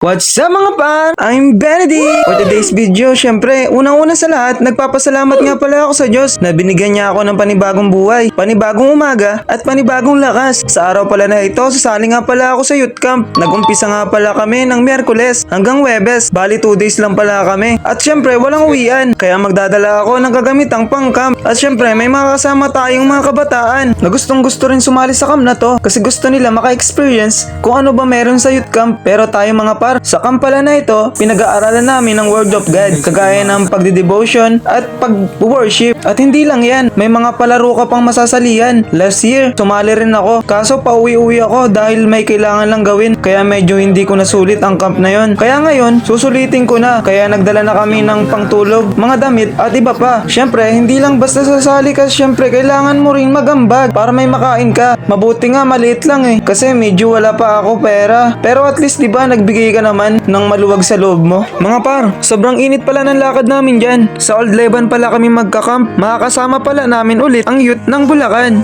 What's up mga par? I'm Benedict! For today's video, syempre, unang-una sa lahat, nagpapasalamat nga pala ako sa Diyos na binigyan niya ako ng panibagong buhay, panibagong umaga, at panibagong lakas. Sa araw pala na ito, sasali nga pala ako sa youth camp. Nag-umpisa nga pala kami ng Miyerkules hanggang Huwebes. Bali 2 days lang pala kami. At syempre, walang uwian. Kaya magdadala ako ng gagamitang pang-camp. At syempre, may mga kasama tayong mga kabataan na gustong gusto rin sumali sa camp na to kasi gusto nila maka-experience kung ano ba meron sa youth camp. Pero tayo mga par, sa camp pala na ito, pinag-aaralan namin ng Word of God, kagaya ng pagdi-devotion at pag-worship. At hindi lang yan, may mga palaro ka pang masasalihan. Last year, sumali rin ako, kaso pauwi-uwi ako dahil may kailangan lang gawin, kaya medyo hindi ko nasulit ang camp na yon. Kaya ngayon, susulitin ko na, kaya nagdala na kami ng pangtulog, mga damit at iba pa. Syempre, hindi lang basta sasali ka, syempre kailangan mo rin magambag para may makain ka. Mabuti nga maliit lang kasi medyo wala pa ako pera. Pero at least diba nagbigay ka naman ng maluwag sa loob mo. Mga par, sobrang init pala ng lakad namin dyan. Sa Old Leban pala kami magka-camp. Makakasama pala namin ulit ang youth ng Bulacan.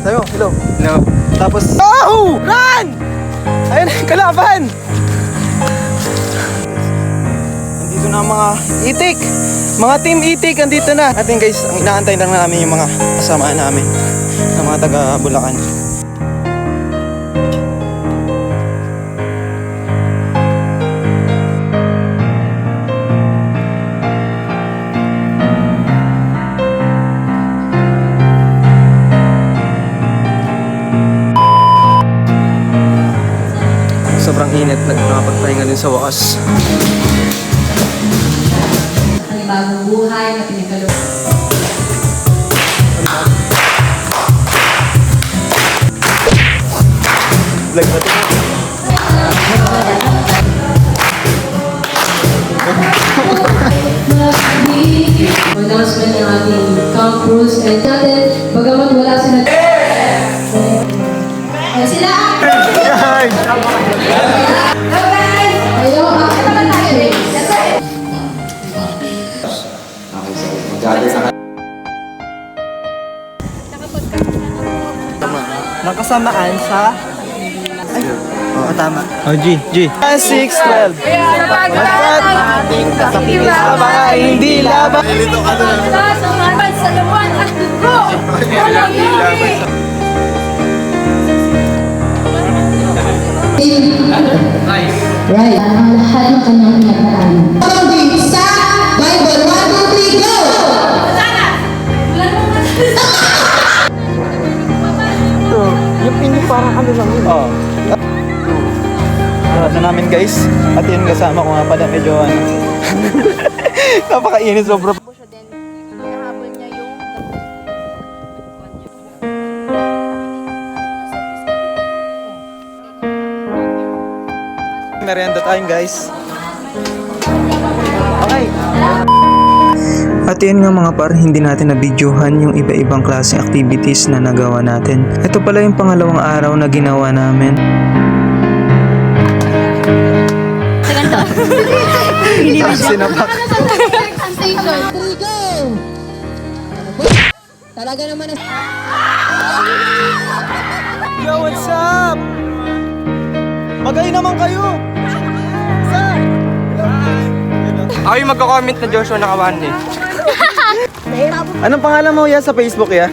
Sayo, hello. Hello. Tapos, oh! Run! Ayun, kalaban! Andito na ang mga itik. Mga team itik, andito na. Atin guys, ang inaantay lang namin yung mga kasamaan namin ng mga taga Bulacan. Sobrang init, nakapagpahinga din sa wakas. Ang bagong buhay na pinagkaloob. Vlog ba ito? Announcement ng ating camp rules and natin, bagamat wala sila. Sila! Ayaw, ako naman tayo. Nakasamaan sa... Ay, oo, tama. Oh, G. 6-12. Basta't ating kasakinis sa mga hindi laban. Lilito ka na. Sa lawan at dugo! Walang yuri! Right. Ang lahat ng kanyang pinagdaanan. Sa Bible, 1, 2, 3, go! Yung hindi parang ano lang yun. Oo. Na namin guys. At yun kasama ko nga pala medyo ano. Napakainit sobra. Merienda time guys. Okay. At yun nga mga par, hindi natin na-videohan yung iba-ibang klase activities na nagawa natin. Ito pala yung pangalawang araw na ginawa namin. Sinapak. Talaga naman ang... Yo, what's up? Magay naman kayo. Saan? Ako yung magko-comment na Joshua nakawan eh. Anong pangalan mo ya sa Facebook ya?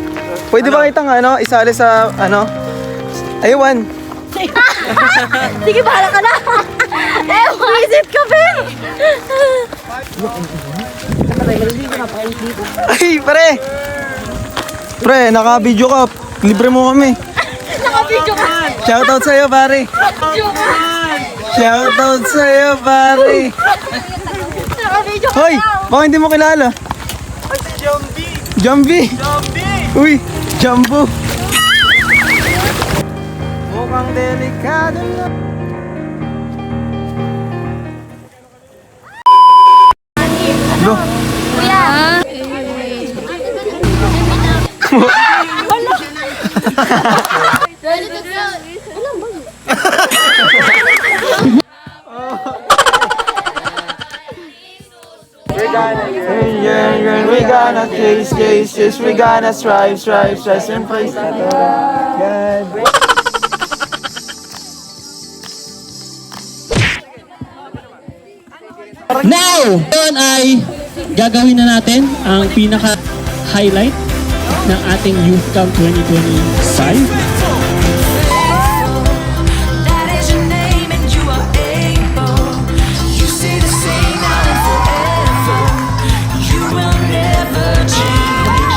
Pwede ba kitang ano, isali sa ano? Aywan. Sige, bahala ka na. Visit ka, Ben. Ay, pare. Pre, naka-video ka. Libre mo kami. Naka-video ka. Shoutout sa'yo, pare. Shoutout sa'yo, pare. Naka-video ka. Hoy, baka hindi mo kilala. Jambi. Uy, Jambo. Mukhang delikado na. Bro. Kuya. We gonna chase, we gonna strive and praise God. Now, yun ay gagawin na natin ang pinaka-highlight ng ating Youth Camp 2025. That is your name and you are able. You say the same now and forever. You will never change.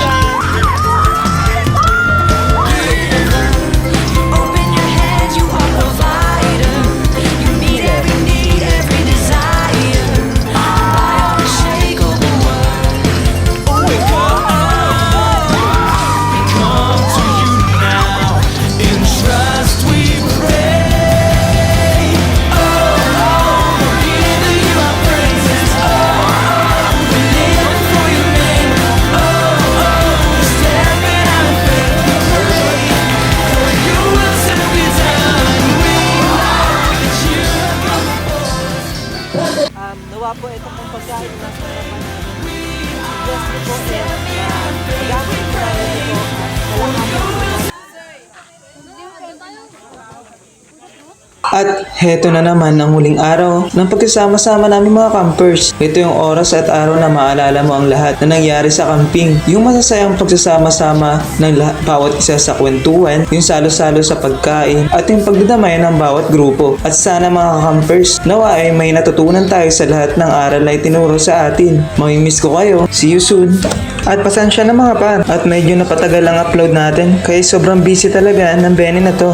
Open your hands, you are provider. You meet every need, every desire. By your unshakable word. We come to you now. In trust we pray. Oh, giving you our praises. Oh, we live for your name. Oh, stepping out of faith. We pray. For you will still be done. We know that you Nawa po ito pong pagkain na sa harapan namin. Yes po po eh. Magamit po namin ito at wala At heto na naman ang huling araw ng pagkasama-sama namin mga campers. Ito yung oras at araw na maalala mo ang lahat na nangyari sa camping. Yung masasayang pagsasama-sama ng bawat isa sa kwentuhan, yung salo-salo sa pagkain, at yung pagdadamay ng bawat grupo. At sana mga campers, nawa ay may natutunan tayo sa lahat ng aral na itinuro sa atin. Mamimiss ko kayo. See you soon. At pasensya na mga pan. At medyo napatagal ang upload natin, kaya sobrang busy talaga ng Benny na to.